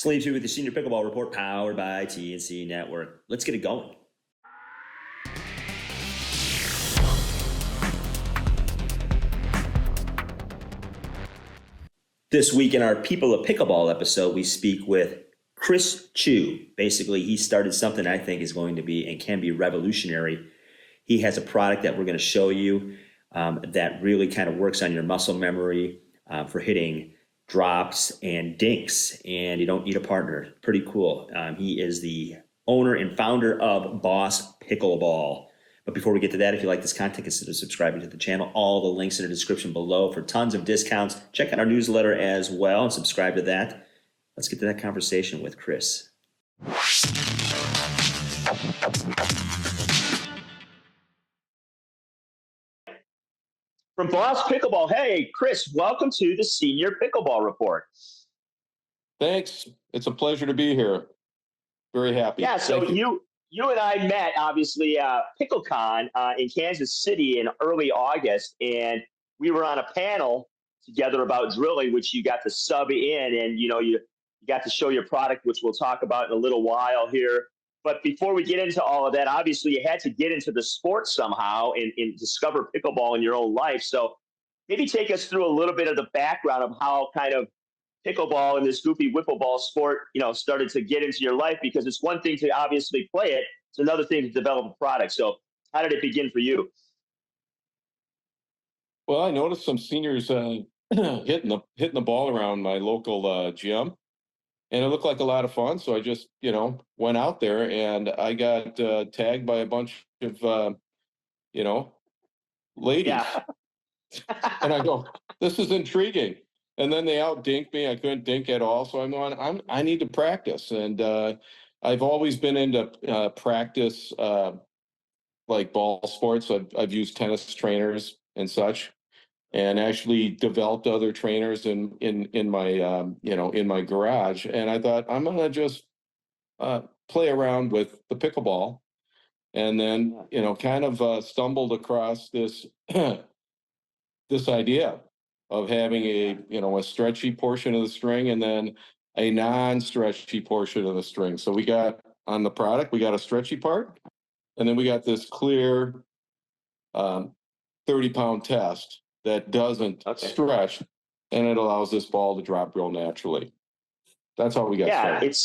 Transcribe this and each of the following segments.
Slave 2 with the Senior Pickleball Report powered by TNC Network. Let's get it going. This week in our People of Pickleball episode, we speak with Chris Chu. Basically, he started something I think is going to be and can be revolutionary. He has a product that we're going to show you that really kind of works on your muscle memory for hitting drops and dinks, and you don't need a partner. Pretty cool. He is the owner and founder of BOSS Pickleball. But before we get to that, if you like this content, consider subscribing to the channel. All the links in the description below for tons of discounts. Check out our newsletter as well and subscribe to that. Let's get to that conversation with Chris. From BOSS Pickleball, hey, Chris, welcome to the Senior Pickleball Report. Thanks. It's a pleasure to be here. Very happy. Yeah, so you and I met, obviously, PickleCon in Kansas City in early August, and we were on a panel together about drilling, which you got to sub in, and you got to show your product, which we'll talk about in a little while here. But before we get into all of that, obviously you had to get into the sport somehow and discover pickleball in your own life. So maybe take us through a little bit of the background of how kind of pickleball and this goofy whippleball sport, started to get into your life, because it's one thing to obviously play it. It's another thing to develop a product. So how did it begin for you? Well, I noticed some seniors hitting the ball around my local gym, and it looked like a lot of fun. So I just, went out there, and I got tagged by a bunch of, ladies. Yeah. And I go, this is intriguing. And then they out-dinked me. I couldn't dink at all. So I'm going, I need to practice. And I've always been into practice, like ball sports. I've used tennis trainers and such, and actually developed other trainers in my in my garage. And I thought, I'm gonna just play around with the pickleball, and then kind of stumbled across this this idea of having a stretchy portion of the string and then a non-stretchy portion of the string. So we got on the product, we got a stretchy part, and then we got this clear 30-pound test that doesn't stretch, and it allows this ball to drop real naturally. That's how we got started.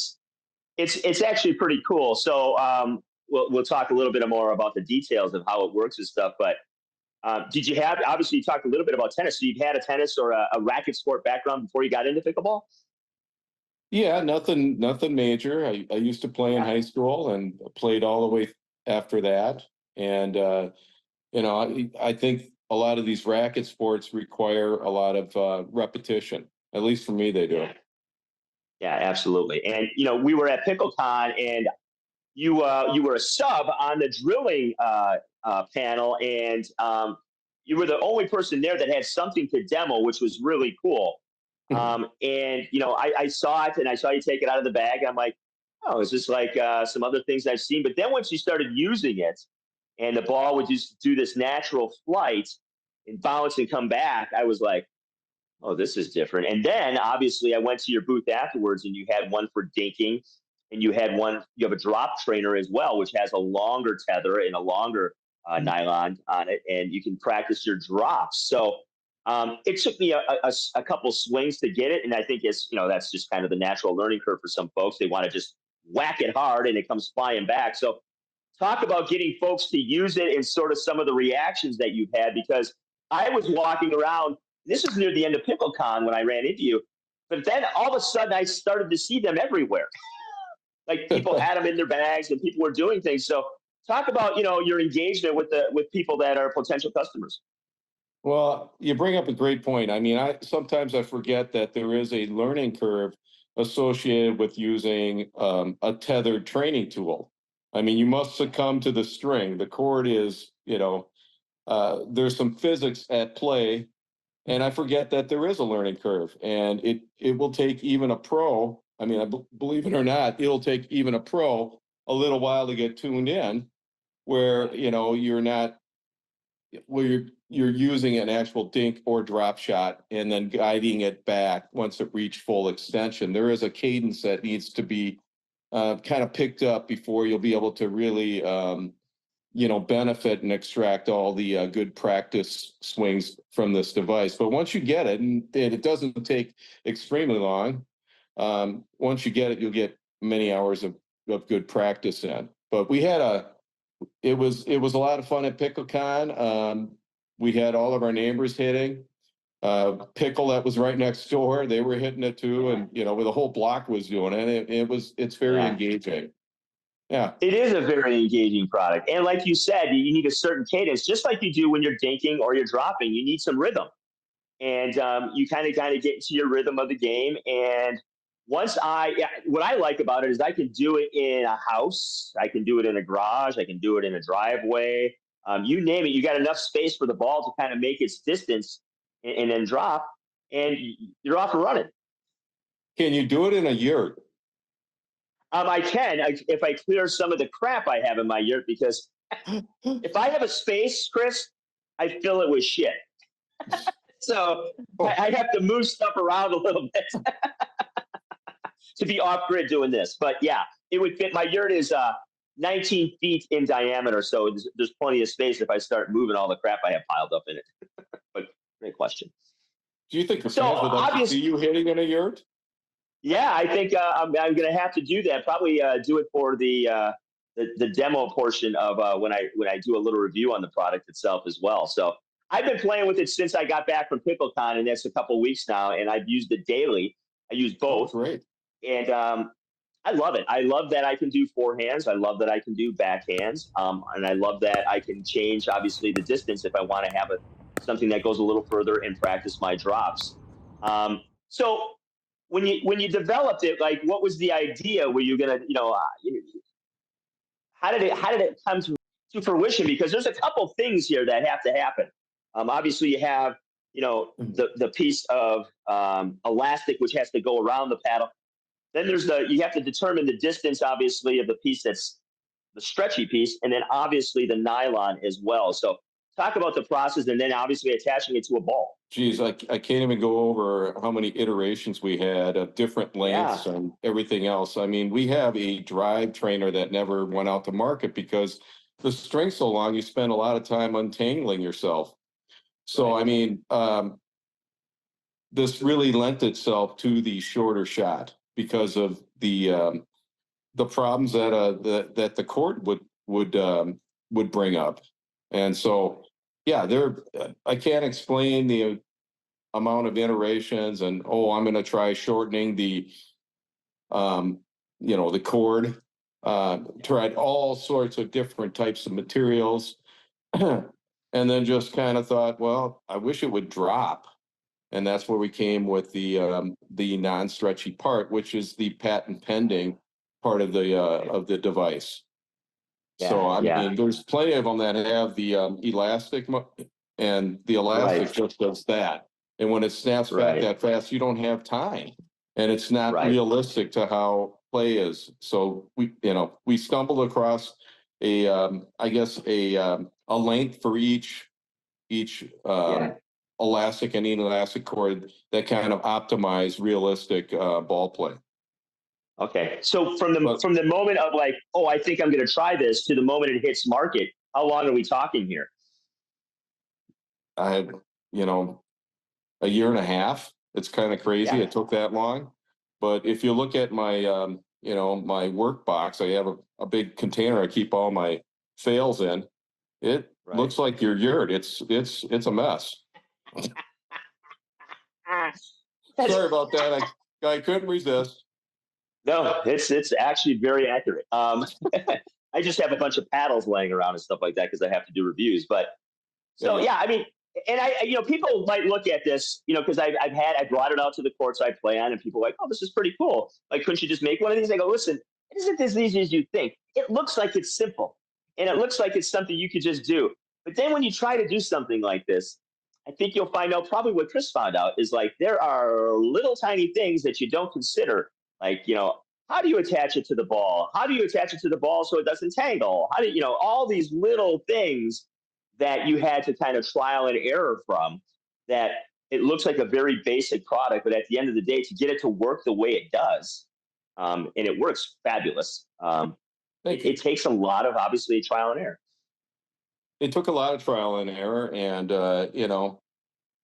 It's actually pretty cool. So we'll talk a little bit more about the details of how it works and stuff. But did you have, obviously you talked a little bit about tennis. So you've had a tennis or a racket sport background before you got into pickleball? Yeah, nothing major. I used to play in high school and played all the way after that. And I think a lot of these racket sports require a lot of repetition. At least for me, they do. Yeah, absolutely. And we were at PickleCon, and you were a sub on the drilling panel, and you were the only person there that had something to demo, which was really cool. And I saw it, and I saw you take it out of the bag. I'm like, oh, is this like some other things I've seen? But then once you started using it, and the ball would just do this natural flight and bounce and come back, I was like, oh, this is different. And then obviously I went to your booth afterwards, and you had one for dinking, and you have a drop trainer as well, which has a longer tether and a longer nylon on it, and you can practice your drops. So it took me a couple swings to get it. And I think that's just kind of the natural learning curve for some folks. They want to just whack it hard and it comes flying back. So talk about getting folks to use it and sort of some of the reactions that you've had, because I was walking around. This was near the end of PickleCon when I ran into you, but then all of a sudden I started to see them everywhere. Like people had them in their bags and people were doing things. So talk about, your engagement with people that are potential customers. Well, you bring up a great point. I mean, sometimes I forget that there is a learning curve associated with using a tethered training tool. I mean, you must succumb to the string. The cord is, there's some physics at play, and I forget that there is a learning curve, and it will take even a pro. I mean, believe it or not, it'll take even a pro a little while to get tuned in, where you're not where you're using an actual dink or drop shot and then guiding it back once it reached full extension. There is a cadence that needs to be kind of picked up before you'll be able to really benefit and extract all the good practice swings from this device. But once you get it, and it doesn't take extremely long, once you get it, you'll get many hours of good practice in. But it was a lot of fun at PickleCon. We had all of our neighbors hitting. Pickle that was right next door, they were hitting it too, and the whole block was doing it. It's very engaging. Yeah. It is a very engaging product. And like you said, you need a certain cadence, just like you do when you're dinking or you're dropping. You need some rhythm. And you kind of get into your rhythm of the game. And what I like about it is I can do it in a house, I can do it in a garage, I can do it in a driveway. You name it, you got enough space for the ball to kind of make its distance and then drop, and you're off and running. Can you do it in a yurt? I can, if I clear some of the crap I have in my yurt, because if I have a space, Chris, I fill it with shit. So I have to move stuff around a little bit to be off grid doing this. But yeah, it would fit. My yurt is 19 feet in diameter, so there's plenty of space if I start moving all the crap I have piled up in it. But great question. Do you think the fans would like to see you hitting in a yurt? Yeah, I think I'm going to have to do that. Probably do it for the demo portion of when I do a little review on the product itself as well. So I've been playing with it since I got back from PickleCon, and that's a couple of weeks now. And I've used it daily. I use both. Oh, great. And I love it. I love that I can do forehands. I love that I can do backhands. And I love that I can change, obviously, the distance if I want to have something that goes a little further and practice my drops. So when you developed it, like, what was the idea? Were you gonna, how did it come to fruition? Because there's a couple things here that have to happen. Obviously, you have the piece of elastic which has to go around the paddle. Then you have to determine the distance, obviously, of the piece that's the stretchy piece, and then obviously the nylon as well. So talk about the process, and then obviously attaching it to a ball. Geez, I can't even go over how many iterations we had of different lengths and everything else. I mean, we have a drive trainer that never went out to market because the string's so long, you spend a lot of time untangling yourself. So, I mean, this really lent itself to the shorter shot because of the problems that the cord would bring up. And so, yeah, I can't explain the amount of iterations and, I'm going to try shortening the cord, tried all sorts of different types of materials, and then just kind of thought, well, I wish it would drop. And that's where we came with the non-stretchy part, which is the patent pending part of the device. So I mean, there's plenty of them that have the elastic, and the elastic just does that. And when it snaps back that fast, you don't have time, and it's not realistic to how play is. So we stumbled across a length for each elastic and inelastic cord that kind of optimize realistic ball play. Okay, so from the moment of like, I think I'm going to try this, to the moment it hits market, how long are we talking here? I had, a year and a half. It's kind of crazy. It took that long. But if you look at my, my work box, I have a big container I keep all my fails in. It looks like your yurt. It's a mess. Sorry about that. I couldn't resist. No, it's actually very accurate. I just have a bunch of paddles laying around and stuff like that because I have to do reviews. But I mean, and people might look at this, because I brought it out to the courts I play on, and people are like, oh, this is pretty cool. Like, couldn't you just make one of these? I go, listen, it isn't as easy as you think. It looks like it's simple, and it looks like it's something you could just do. But then when you try to do something like this, I think you'll find out probably what Chris found out is, like, there are little tiny things that you don't consider. Like, how do you attach it to the ball? How do you attach it to the ball so it doesn't tangle? How do all these little things that you had to kind of trial and error from, that it looks like a very basic product, but at the end of the day, to get it to work the way it does, and it works fabulous, it takes a lot of, obviously, trial and error. It took a lot of trial and error, and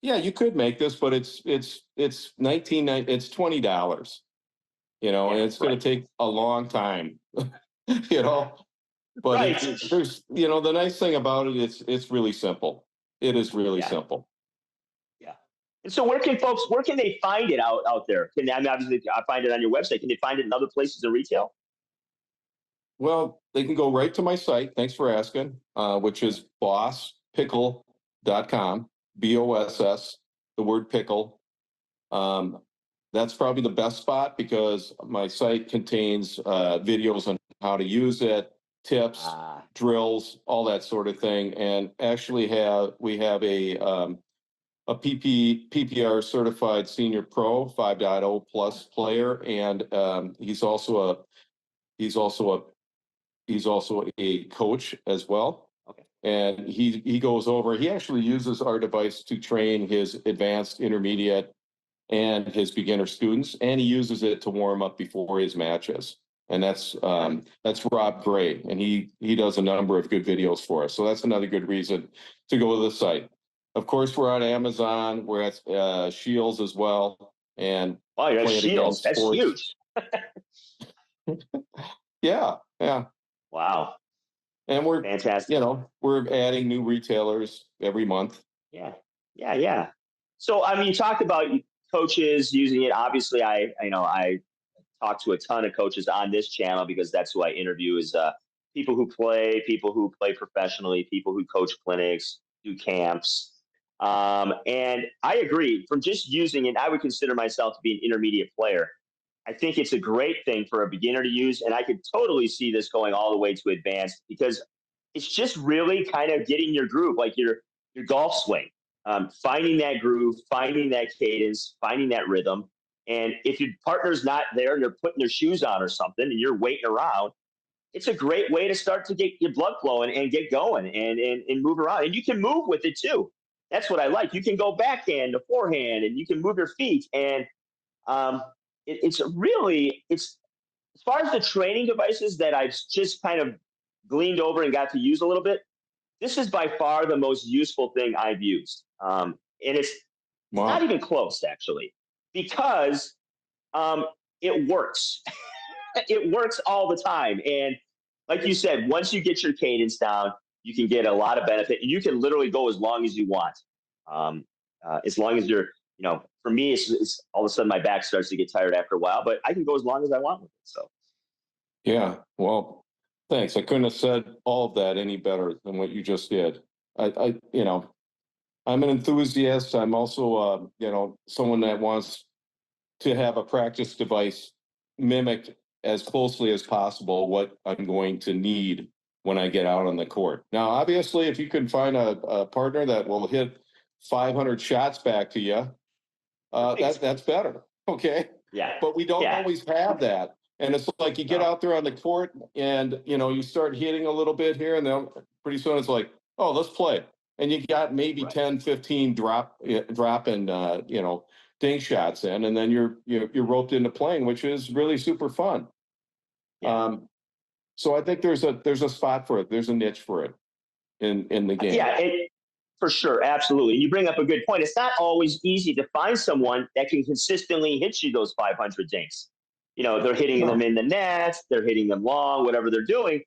yeah, you could make this, but it's $20, and Yeah, it's going right. to take a long time, you know. But Right. there's the nice thing about it, it's really simple. It is really Yeah. simple. Yeah. And so where can they find it out there? Can they, I mean, obviously I find it on your website. Can they find it in other places in retail? Well, they can go right to my site. Thanks for asking, which is bosspickle.com, BOSS, the word pickle. Um, that's probably the best spot because my site contains videos on how to use it, tips, Ah, drills, all that sort of thing. And actually we have a PPR certified senior pro 5.0 plus player. And he's also a he's also a coach as well. okay. And he goes over, he actually uses our device to train his advanced, intermediate, and his beginner students, and he uses it to warm up before his matches. And that's Rob Gray, and he does a number of good videos for us. So that's another good reason to go to the site. Of course, we're on Amazon. We're at Shields as well, and Oh, you're at Play It Again Shields. That's Sports. huge. Yeah, yeah. Wow. And Fantastic. we're adding new retailers every month. Yeah. Yeah. Yeah. So, I mean, you talked about coaches using it. Obviously, I talk to a ton of coaches on this channel because that's who I interview is people who play professionally, people who coach clinics, do camps. And I agree, from just using it, I would consider myself to be an intermediate player. I think it's a great thing for a beginner to use, and I could totally see this going all the way to advanced because it's just really kind of getting your groove, like your golf swing, finding that groove, finding that cadence, finding that rhythm. And if your partner's not there and they're putting their shoes on or something, and you're waiting around, it's a great way to start to get your blood flowing and get going and move around. And you can move with it too. That's what I like. You can go backhand to forehand, and you can move your feet. And um, it's as far as the training devices that I've just kind of gleaned over and got to use a little bit. This is by far the most useful thing I've used, and it's not Wow. even close actually, because um, it works. It works all the time, and like you said, once you get your cadence down, you can get a lot of benefit, and you can literally go as long as you want. Um, as long as you're, for me, it's all of a sudden my back starts to get tired after a while, but I can go as long as I want with it. So Yeah. Well, thanks. I couldn't have said all of that any better than what you just did. I'm an enthusiast. I'm also, someone that wants to have a practice device mimic as closely as possible what I'm going to need when I get out on the court. Now, obviously, if you can find a partner that will hit 500 shots back to you, that's better. Okay. yeah, But we don't yeah, always have that. And it's like you get no, out there on the court and, you start hitting a little bit here and then pretty soon it's like, oh, let's play. And you got maybe right, 10, 15 dropping, dink shots in, and then you're roped into playing, which is really super fun. yeah. So I think there's a spot for it. There's a niche for it in the game. Yeah, for sure, absolutely. You bring up a good point. It's not always easy to find someone that can consistently hit you those 500 dinks. They're hitting them No. in the nets, they're hitting them long, whatever they're doing.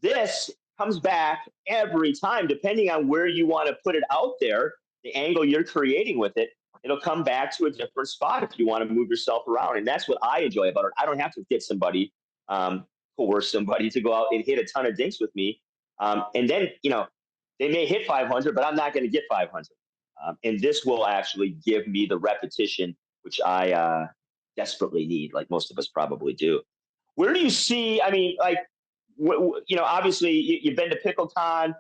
This comes back every time, depending on where you want to put it out there, the angle you're creating with it. It'll come back to a different spot if you want to move yourself around. And that's what I enjoy about it. I don't have to get somebody, coerce somebody to go out and hit a ton of dinks with me. And then, they may hit 500, but I'm not going to get 500. And this will actually give me the repetition, which I desperately need, like most of us probably do. Where do you see? I mean, like, obviously you've been to PickleCon.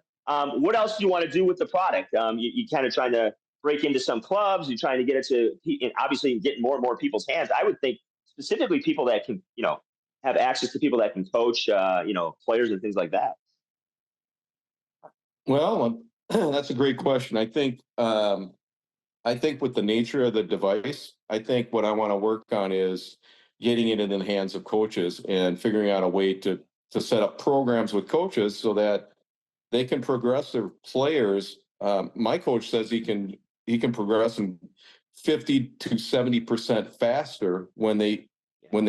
What else do you want to do with the product? You kind of trying to break into some clubs. You're trying to get it to, and obviously get more and more people's hands. I would think specifically people that can, have access to people that can coach, players and things like that. Well, That's a great question. I think with the nature of the device, I think what I want to work on is getting it in the hands of coaches and figuring out a way to set up programs with coaches so that they can progress their players. My coach says he can progress them 50 to 70% faster when they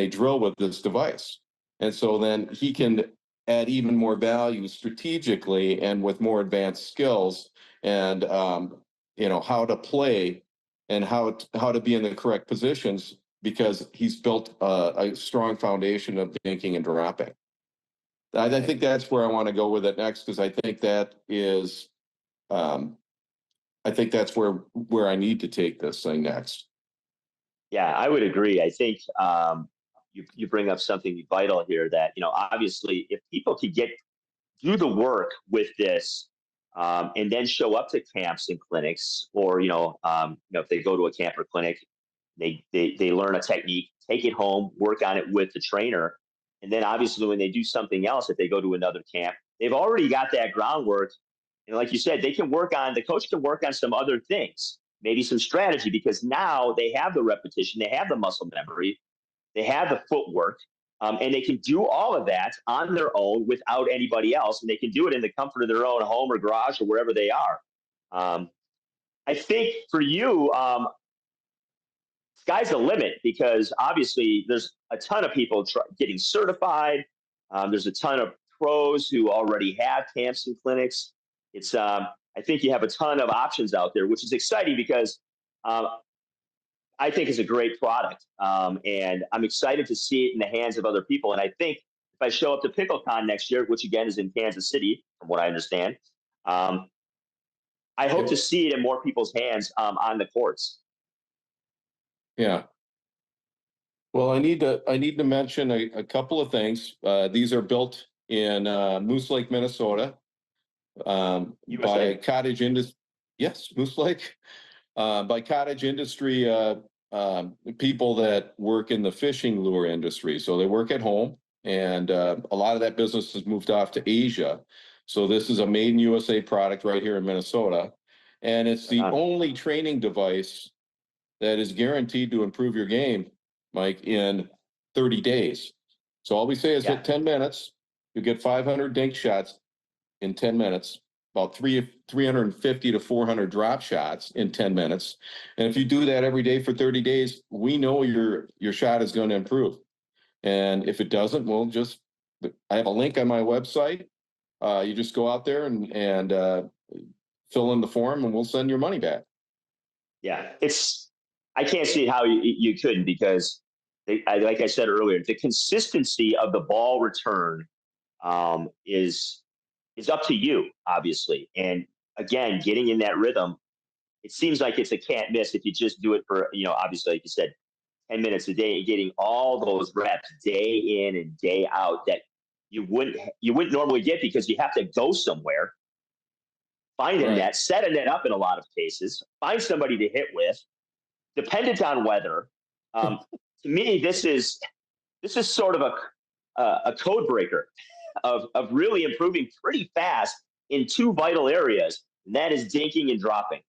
drill with this device. And so then he can add even more value strategically and with more advanced skills and how to play and how to be in the correct positions because he's built a strong foundation of thinking and dropping. I think that's where I want to go with it next because um, I think that's where I need to take this thing next. Yeah, I would agree. I think you bring up something vital here that, obviously if people could do the work with this, and then show up to camps and clinics, or if they go to a camp or clinic, they learn a technique, take it home, work on it with the trainer, and then obviously when they do something else, if they go to another camp, they've already got that groundwork. And like you said, the coach can work on some other things, maybe some strategy, because now they have the repetition, they have the muscle memory, they have the footwork, and they can do all of that on their own without anybody else, and they can do it in the comfort of their own home or garage or wherever they are. Um, I think for you, sky's the limit because obviously there's a ton of people getting certified. There's a ton of pros who already have camps and clinics. I think you have a ton of options out there, which is exciting because um, I think it's a great product. And I'm excited to see it in the hands of other people. And I think if I show up to PickleCon next year, which again is in Kansas City, from what I understand, um, I hope to see it in more people's hands on the courts. Yeah. Well, I need to mention a couple of things. These are built in Moose Lake, Minnesota, by USA. Cottage Industry. Yes, Moose Lake, by cottage industry people that work in the fishing lure industry. So they work at home, and a lot of that business has moved off to Asia. So this is a made in USA product right here in Minnesota, and it's Right the on. only training device that is guaranteed to improve your game, Mike, in 30 days. So all we say is Yeah. hit 10 minutes, you get 500 dink shots in 10 minutes, about 350 to 400 drop shots in 10 minutes. And if you do that every day for 30 days, we know your shot is going to improve. And if it doesn't, I have a link on my website. You just go out there and fill in the form and we'll send your money back. Yeah. I can't see how you couldn't because like I said earlier, the consistency of the ball return is up to you, obviously. And again, getting in that rhythm, it seems like it's a can't miss if you just do it for, obviously, like you said, 10 minutes a day and getting all those reps day in and day out that you wouldn't normally get because you have to go somewhere, find a Right. net, set a net up in a lot of cases, find somebody to hit with, dependent on weather. To me, this is sort of a code breaker of really improving pretty fast in two vital areas, and that is dinking and dropping.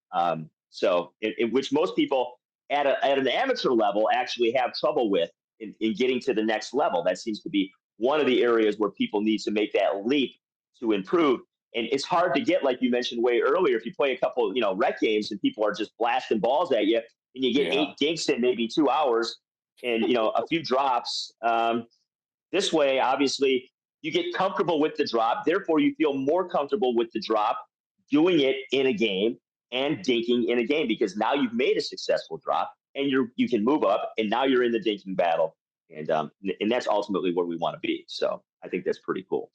So, in which most people at an amateur level actually have trouble with in getting to the next level. That seems to be one of the areas where people need to make that leap to improve. And it's hard to get, like you mentioned way earlier, if you play a couple, rec games and people are just blasting balls at you, and you get Yeah. 8 dinks in maybe 2 hours and a few drops. This way, obviously, you get comfortable with the drop. Therefore, you feel more comfortable with the drop doing it in a game and dinking in a game because now you've made a successful drop and you can move up and now you're in the dinking battle. And that's ultimately where we want to be. So I think that's pretty cool.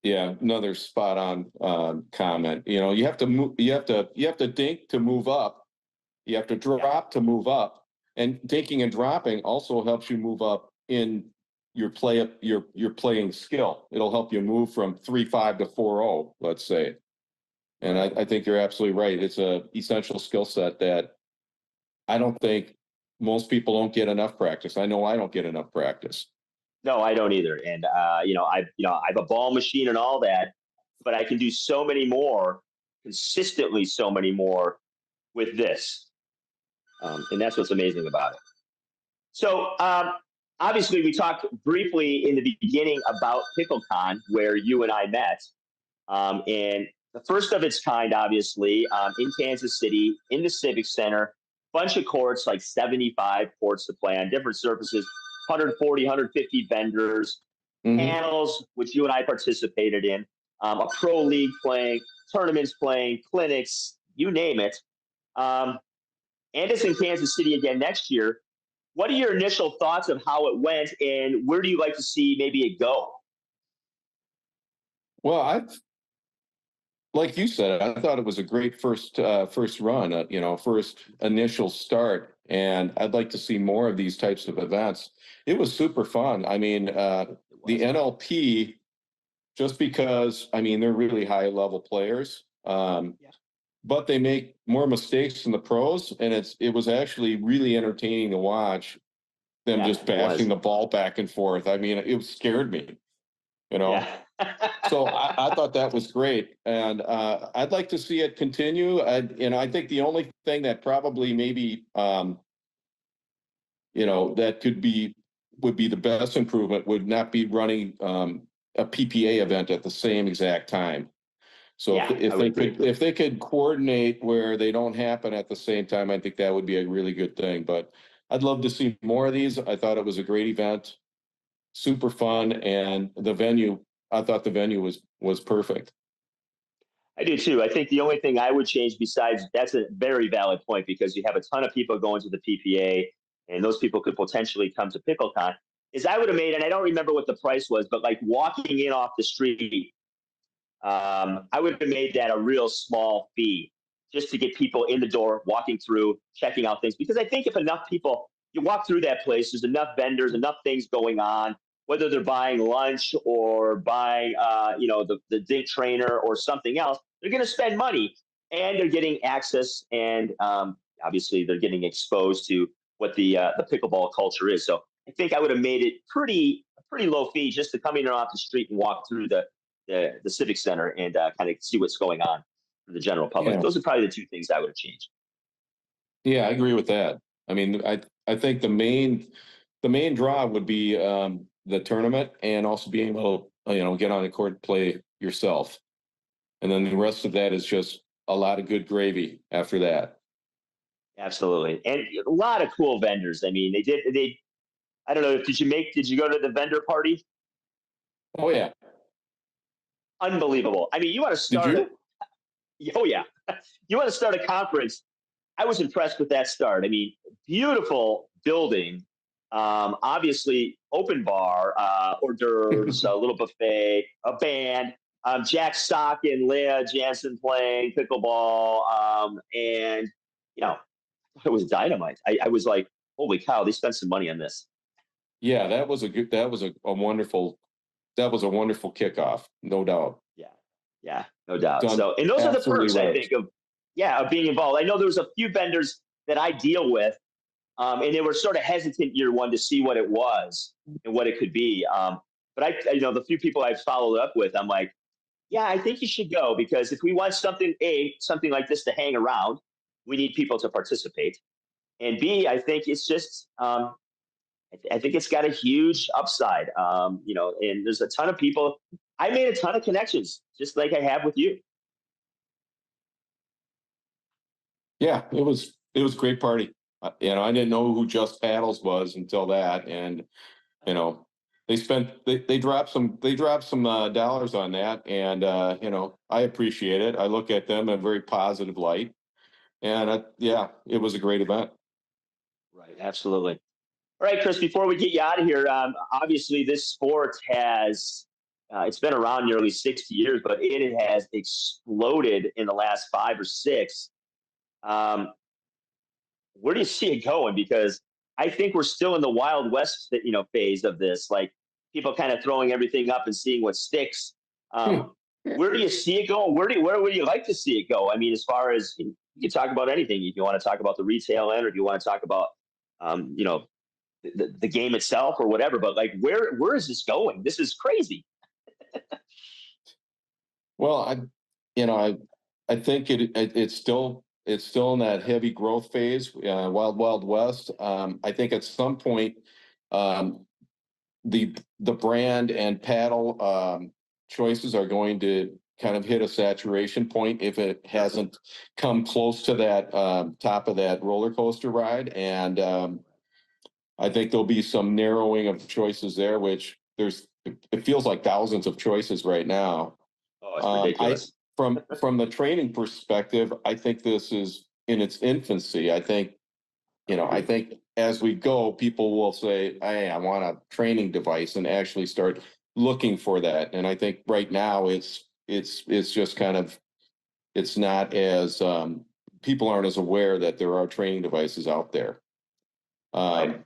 Yeah, another spot on comment. You have to move. You have to dink to move up. You have to Yeah. drop to move up, and dinking and dropping also helps you move up in your playing skill. It'll help you move from 3-5 to 4-0, let's say. And Right. I think you're absolutely right. It's a essential skill set that I don't think most people don't get enough practice. I know I don't get enough practice. No, I don't either. And I have a ball machine and all that, but I can do so many more consistently so many more with this. And that's what's amazing about it. So obviously, we talked briefly in the beginning about PickleCon, where you and I met, and the first of its kind, obviously, in Kansas City, in the Civic Center, bunch of courts, like 75 courts to play on, different surfaces, 140, 150 vendors, Hmm. panels, which you and I participated in, a pro league playing, tournaments playing, clinics, you name it. Um, and it's in Kansas City again next year. What are your initial thoughts of how it went, and where do you like to see maybe it go? Well, like you said, I thought it was a great first run, first initial start, and I'd like to see more of these types of events. It was super fun. I mean, It the was. NLP, just because I mean they're really high level players, Yeah, but they make more mistakes than the pros, and it was actually really entertaining to watch them yeah, just it bashing was. the ball back and forth. I mean, it scared me, you Yeah. know. So I thought that was great, and I'd like to see it continue. I think the only thing that probably maybe that would be the best improvement would not be running a PPA event at the same exact time. So Yeah, I if would they agree. could coordinate where they don't happen at the same time, I think that would be a really good thing. But I'd love to see more of these. I thought it was a great event, super fun, and the venue. I thought the venue was perfect. I do too. I think the only thing I would change, besides that's a very valid point, because you have a ton of people going to the PPA, and those people could potentially come to PickleCon, is I would have made, and I don't remember what the price was, but like walking in off the street, I would have made that a real small fee just to get people in the door, walking through, checking out things. Because I think if enough people, you walk through that place, there's enough vendors, enough things going on, whether they're buying lunch or buying, the dink trainer or something else, they're going to spend money, and they're getting access, and obviously they're getting exposed to what the pickleball culture is. So I think I would have made it pretty low fee just to come in off the street and walk through the civic center and kind of see what's going on for the general public. Yeah, Those are probably the two things I would have changed. yeah, I agree with that. I mean, I think the main draw would be the tournament, and also being able to get on the court and play yourself, and then the rest of that is just a lot of good gravy after that. Absolutely, and a lot of cool vendors. I mean, they. I don't know. Did you go to the vendor party? Oh yeah, Unbelievable. I mean, you want to did start a. you? Oh yeah, you want to start a conference. I was impressed with that start. I mean, beautiful building. Obviously, open bar, hors d'oeuvres, a little buffet, a band. Jack Stock and Leah Jansen playing pickleball, and you know it was dynamite. I was like, holy cow, they spent some money on this. Yeah, that was a wonderful kickoff, no doubt. Yeah, yeah, no doubt. Done So, and those are the absolutely perks, I right. think, of being involved. I know there was a few vendors that I deal with, and they were sort of hesitant year one to see what it was and what it could be. But the few people I've followed up with, I'm like, yeah, I think you should go, because if we want something like this to hang around, we need people to participate. And B, I think it's just, I think it's got a huge upside. And there's a ton of people. I made a ton of connections, just like I have with you. Yeah, it was a great party. I didn't know who Just Paddles was until that, and you know, they dropped some dollars on that, and I appreciate it. I look at them in a very positive light, and yeah, it was a great event. Right, absolutely. All right, Chris, before we get you out of here, obviously this sport it's been around nearly 60 years, but it has exploded in the last 5 or 6. Um, where do you see it going? Because I think we're still in the Wild West, phase of this, like people kind of throwing everything up and seeing what sticks. Um, Hmm. where do you see it going? Where would you like to see it go? I mean, as far as you can talk about anything, if you want to talk about the retail end, or if you want to talk about, um, you know, the game itself or whatever, but like where is this going? This is crazy. Well, I I think it's still in that heavy growth phase, wild west. I think at some point, um, the brand and paddle choices are going to kind of hit a saturation point if it hasn't come close to that top of that roller coaster ride. And I think there'll be some narrowing of choices there, which it feels like thousands of choices right now. Oh, it's I ridiculous. from the training perspective, I think this is in its infancy. I think as we go, people will say, "Hey, I want a training device," and actually start looking for that. And I think right now it's just kind of it's not as people aren't as aware that there are training devices out there. Right. Um,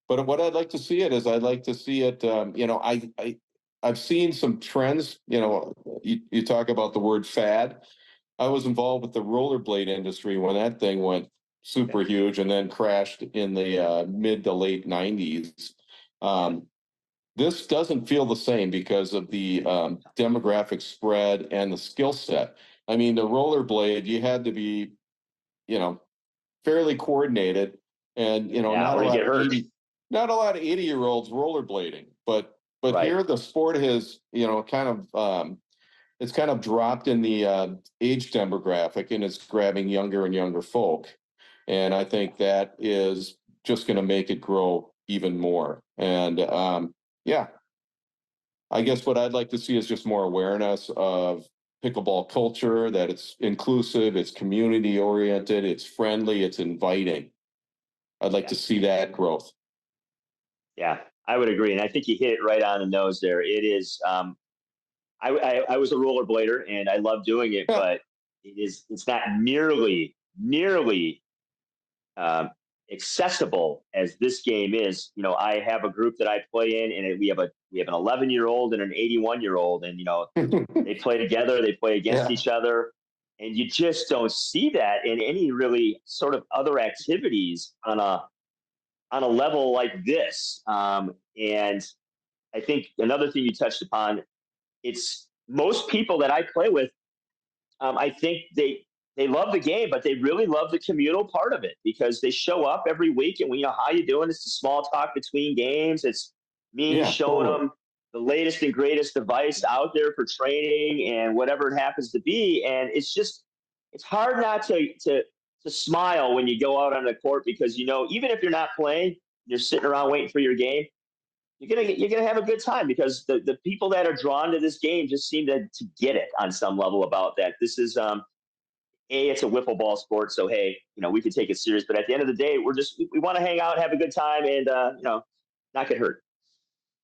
but what I'd like to see it is I'd like to see it. I've seen some trends. You talk about the word fad. I was involved with the rollerblade industry when that thing went Okay. super huge and then crashed in the mid to late 90s. Um, this doesn't feel the same because of the demographic spread and the skill set. I mean, the rollerblade, you had to be, you know, fairly coordinated and, Yeah, or you get hurt. not a lot of 80-year-olds rollerblading, but Right. here the sport has, it's kind of dropped in the age demographic and it's grabbing younger and younger folk. And I think that is just going to make it grow even more. And yeah, I guess what I'd like to see is just more awareness of pickleball culture, that it's inclusive, it's community oriented, it's friendly, it's inviting. I'd like Yeah. to see that growth. Yeah, I would agree. And I think you hit it right on the nose there. It is, I was a rollerblader and I love doing it, Yeah. but it's not nearly um, accessible as this game is. I have a group that I play in, and we have an 11-year-old and an 81-year-old, and they play together, they play against Yeah. each other, and you just don't see that in any really sort of other activities on a level like this. And I think another thing you touched upon, it's most people that I play with, I think they love the game, but they really love the communal part of it because they show up every week and we know how you doing. It's the small talk between games. It's me Yeah, showing totally. them the latest and greatest device out there for training and whatever it happens to be. And it's hard not to smile when you go out on the court because even if you're not playing, you're sitting around waiting for your game. You're gonna have a good time because the people that are drawn to this game just seem to get it on some level about that. This is it's a wiffle ball sport, so hey, we can take it serious. But at the end of the day, we want to hang out, have a good time, and not get hurt.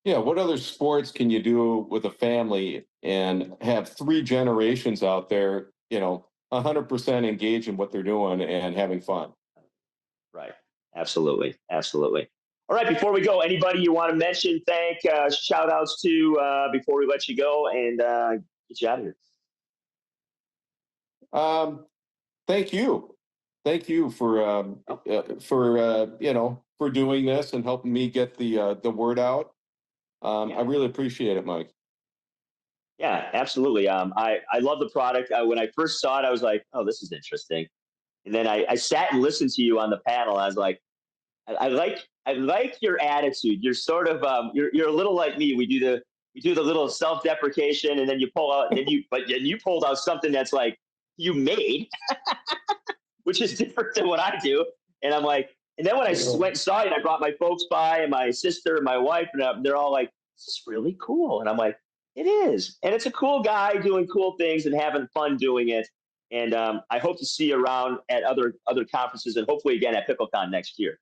Yeah, what other sports can you do with a family and have three generations out there, 100% engaged in what they're doing and having fun? Right. Absolutely. Absolutely. All right. Before we go, anybody you want to mention, thank, shout outs to before we let you go and get you out of here? Um, Thank you. Thank you Oh, for doing this and helping me get the word out. I yeah. really appreciate it, Mike. Yeah, absolutely. I love the product. When I first saw it, I was like, oh, this is interesting. And then I sat and listened to you on the panel. I was like, I like your attitude. You're sort of you're a little like me. We do the little self deprecation, and then you pull out. Then you pulled out something that's like you made, which is different than what I do. And I'm like, and then when I went and saw it, I brought my folks by and my sister and my wife, and they're all like, "This is really cool." And I'm like, "It is," and it's a cool guy doing cool things and having fun doing it. And I hope to see you around at other conferences and hopefully again at PickleCon next year.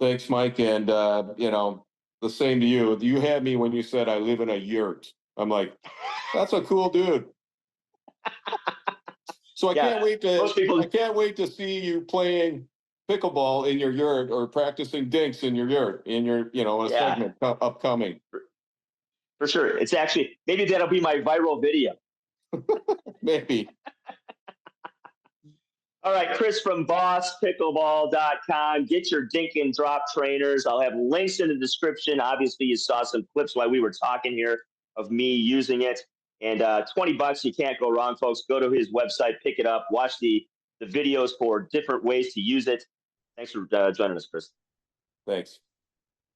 Thanks, Mike, and the same to you. You had me when you said I live in a yurt. I'm like, that's a cool dude. So Yeah, most people. I can't wait to see you playing pickleball in your yurt or practicing dinks in your yurt in your a Yeah, segment upcoming. for sure. It's actually maybe that'll be my viral video. Maybe. All right, Chris from BossPickleball.com. Get your dink and drop trainers. I'll have links in the description. Obviously, you saw some clips while we were talking here of me using it. And $20, you can't go wrong, folks. Go to his website, pick it up, watch the videos for different ways to use it. Thanks for joining us, Chris. Thanks.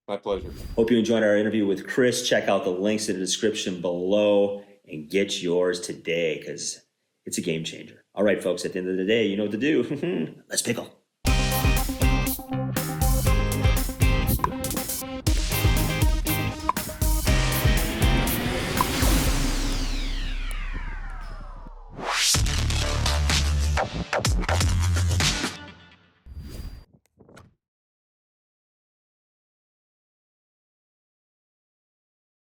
My pleasure. Hope you enjoyed our interview with Chris. Check out the links in the description below and get yours today because it's a game changer. All right, folks, at the end of the day, you know what to do. Let's pickle.